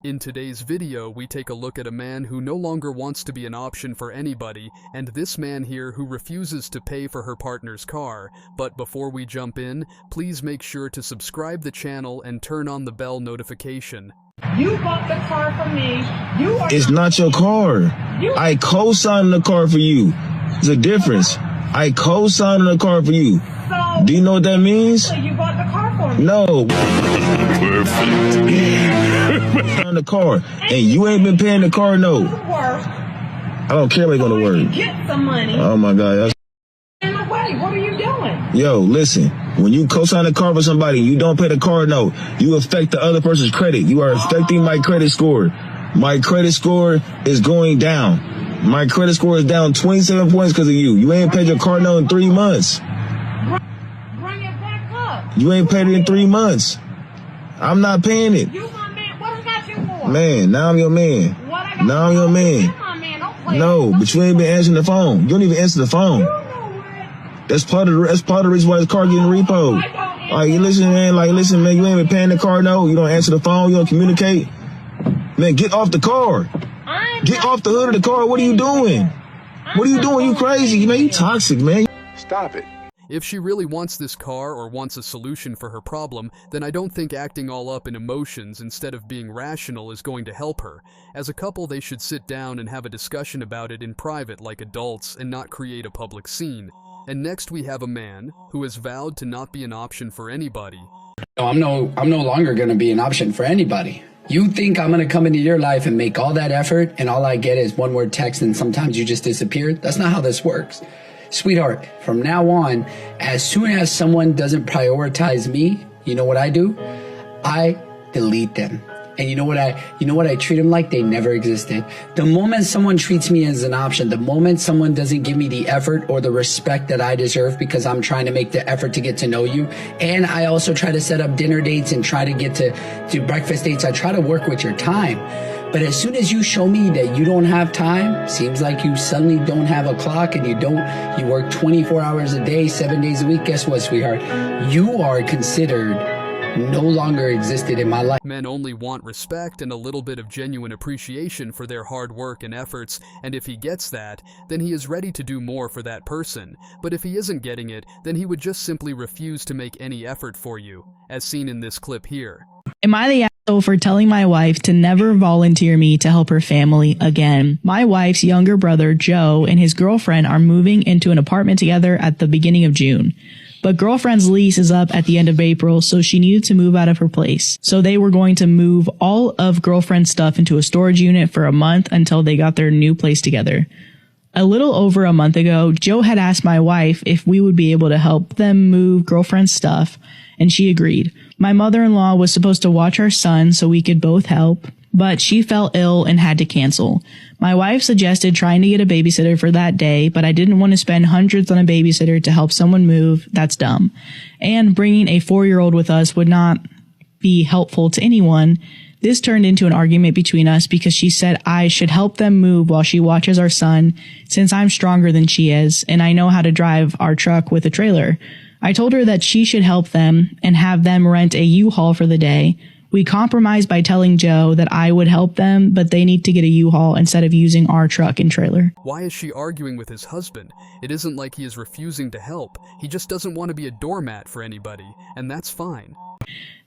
In today's video, we take a look at a man who no longer wants to be an option for anybody, and this man here who refuses to pay for her partner's car. But before we jump in, please make sure to subscribe the channel and turn on the bell notification. You bought the car from me. It's not your car. I co-signed the car for you. There's a difference. I co-signed the car for you. So, do you know what that means? So you bought the car for me. No. On the car, and you ain't been paying the car note. I don't care where you're gonna work. Get some money. Oh my God. That's in the way. What are you doing? Yo, listen. When you co-sign a car for somebody, you don't pay the car note. You affect the other person's credit. You are affecting my credit score. My credit score is going down. My credit score is down 27 points because of you. You ain't paid your car note in 3 months. Bring it back up. You ain't paid it in 3 months. I'm not paying it. You my man. What I got you for? Man, now I'm your man. What I got now I'm your man. You my man. Don't play. No, but you ain't been answering the phone. You don't even answer the phone. You know what? That's part of the reason why his car getting repoed. Like, you listen, man. Like, listen, man. You ain't been paying the car note. You don't answer the phone. You don't communicate. Man, get off the car. Get off the hood of the car. What are you doing? What are you doing? You crazy, man. You toxic, man. Stop it. If she really wants this car or wants a solution for her problem, then I don't think acting all up in emotions instead of being rational is going to help her. As a couple, they should sit down and have a discussion about it in private like adults and not create a public scene. And next we have a man who has vowed to not be an option for anybody. No, I'm no longer going to be an option for anybody. You think I'm going to come into your life and make all that effort and all I get is one word text and sometimes you just disappear? That's not how this works. Sweetheart, from now on, as soon as someone doesn't prioritize me, you know what I do? I delete them. And you know what I treat them like they never existed. The moment someone treats me as an option, the moment someone doesn't give me the effort or the respect that I deserve because I'm trying to make the effort to get to know you, and I also try to set up dinner dates and try to get to breakfast dates, I try to work with your time. But as soon as you show me that you don't have time, seems like you suddenly don't have a clock and you work 24 hours a day, 7 days a week, guess what, sweetheart? You are considered no longer existed in my life. Men only want respect and a little bit of genuine appreciation for their hard work and efforts, and if he gets that, then he is ready to do more for that person. But if he isn't getting it, then he would just simply refuse to make any effort for you, as seen in this clip here. Am I the asshole for telling my wife to never volunteer me to help her family again? My wife's younger brother, Joe, and his girlfriend are moving into an apartment together at the beginning of June. But girlfriend's lease is up at the end of April, so she needed to move out of her place. So they were going to move all of girlfriend's stuff into a storage unit for a month until they got their new place together. A little over a month ago, Joe had asked my wife if we would be able to help them move girlfriend's stuff, and she agreed. My mother-in-law was supposed to watch our son so we could both help, but she fell ill and had to cancel. My wife suggested trying to get a babysitter for that day, but I didn't want to spend hundreds on a babysitter to help someone move. That's dumb. And bringing a 4-year-old with us would not be helpful to anyone. This turned into an argument between us because she said I should help them move while she watches our son, since I'm stronger than she is, and I know how to drive our truck with a trailer. I told her that she should help them and have them rent a U-Haul for the day. We compromised by telling Joe that I would help them, but they need to get a U-Haul instead of using our truck and trailer. Why is she arguing with his husband? It isn't like he is refusing to help. He just doesn't want to be a doormat for anybody, and that's fine.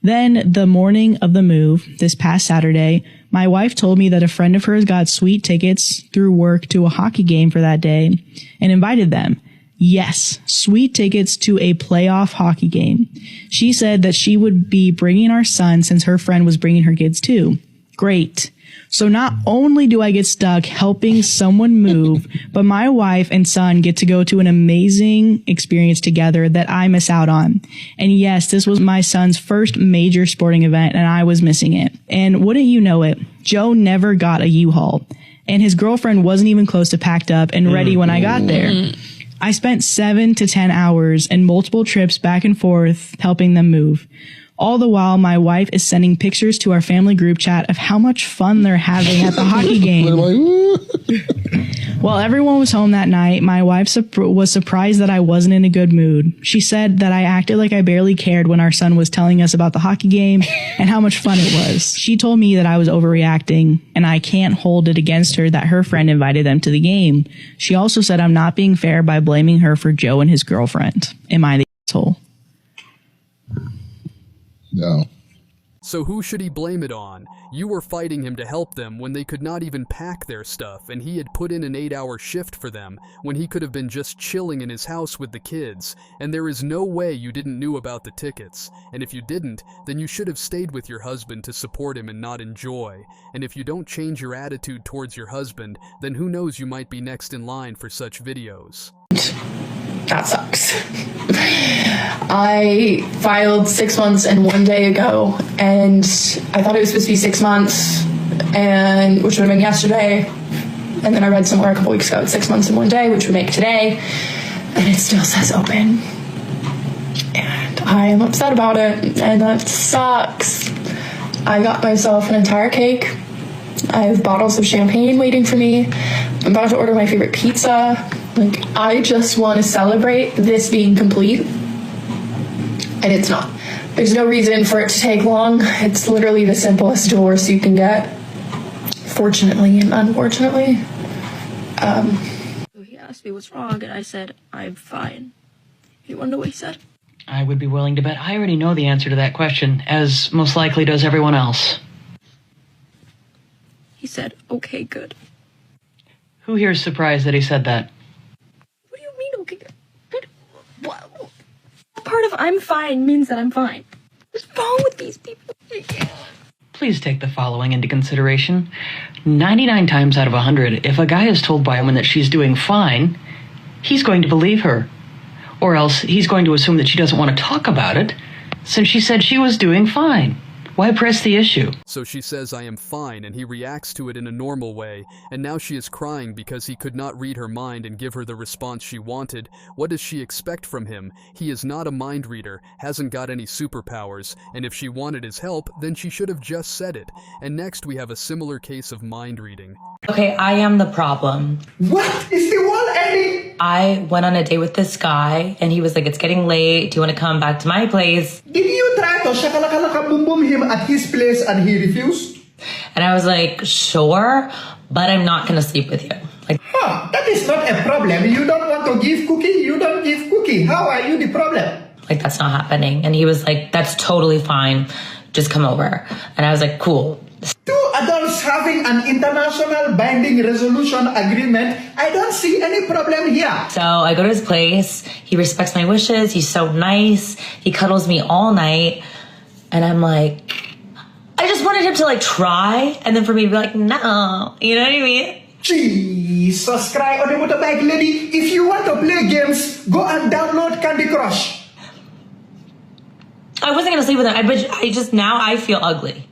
Then, the morning of the move, this past Saturday, my wife told me that a friend of hers got sweet tickets through work to a hockey game for that day and invited them. Yes, sweet tickets to a playoff hockey game. She said that she would be bringing our son since her friend was bringing her kids too. Great. So not only do I get stuck helping someone move, but my wife and son get to go to an amazing experience together that I miss out on. And yes, this was my son's first major sporting event and I was missing it. And wouldn't you know it, Joe never got a U-Haul. And his girlfriend wasn't even close to packed up and ready when I got there. I spent 7 to 10 hours and multiple trips back and forth helping them move. All the while, my wife is sending pictures to our family group chat of how much fun they're having at the hockey game. While everyone was home that night, my wife was surprised that I wasn't in a good mood. She said that I acted like I barely cared when our son was telling us about the hockey game and how much fun it was. She told me that I was overreacting, and I can't hold it against her that her friend invited them to the game. She also said I'm not being fair by blaming her for Joe and his girlfriend. Am I the asshole? No. So who should he blame it on? You were fighting him to help them when they could not even pack their stuff, and he had put in an 8-hour shift for them when he could have been just chilling in his house with the kids, and there is no way you didn't know about the tickets. And if you didn't, then you should have stayed with your husband to support him and not enjoy. And if you don't change your attitude towards your husband, then who knows, you might be next in line for such videos. That sucks. I filed 6 months and 1 day ago, and I thought it was supposed to be 6 months, and which would have been yesterday. And then I read somewhere a couple weeks ago it's 6 months and 1 day, which would make today, and it still says open. And I am upset about it, and that sucks. I got myself an entire cake. I have bottles of champagne waiting for me. I'm about to order my favorite pizza. Like, I just want to celebrate this being complete, and it's not. There's no reason for it to take long. It's literally the simplest divorce you can get, fortunately and unfortunately. He asked me what's wrong, and I said, I'm fine. You want to know what he said? I would be willing to bet I already know the answer to that question, as most likely does everyone else. He said, okay, good. Who here is surprised that he said that? What do you mean, okay, good? What part of I'm fine means that I'm fine? What's wrong with these people? Please take the following into consideration. 99 times out of 100, if a guy is told by a woman that she's doing fine, he's going to believe her. Or else he's going to assume that she doesn't want to talk about it, since she said she was doing fine. Why press the issue? So she says, I am fine, and he reacts to it in a normal way, and now she is crying because he could not read her mind and give her the response she wanted. What does she expect from him? He is not a mind reader, hasn't got any superpowers, and if she wanted his help, then she should have just said it. And next we have a similar case of mind reading. Okay, I am the problem. What? Is the world ending? I went on a date with this guy, and he was like, it's getting late. Do you want to come back to my place? Did you try to shakalaka boom boom him at his place and he refused? And I was like, sure, but I'm not going to sleep with you. Like, that is not a problem. You don't want to give cookie, you don't give cookie. How are you the problem? Like, that's not happening. And he was like, that's totally fine. Just come over. And I was like, cool. Two adults having an international binding resolution agreement, I don't see any problem here. So I go to his place. He respects my wishes. He's so nice. He cuddles me all night. And I'm like, I just wanted him to like try. And then for me to be like, no. You know what I mean? Jesus Christ, on the motorbike lady. If you want to play games, go and download Candy Crush. I wasn't going to sleep with him. I just now I feel ugly.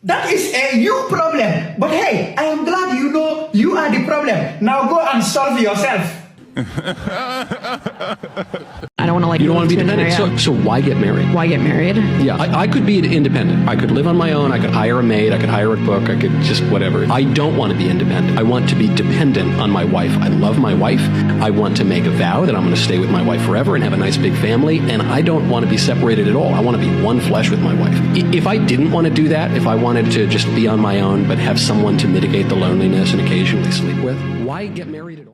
That is a you problem. But hey, I am glad you know you are the problem. Now go and solve yourself. I don't want to like. You don't want to be dependent. So why get married? Why get married? Yeah, I could be independent. I could live on my own. I could hire a maid. I could hire a cook. I could just whatever. I don't want to be independent. I want to be dependent on my wife. I love my wife. I want to make a vow that I'm going to stay with my wife forever and have a nice big family. And I don't want to be separated at all. I want to be one flesh with my wife. If I didn't want to do that, if I wanted to just be on my own but have someone to mitigate the loneliness and occasionally sleep with, why get married at all?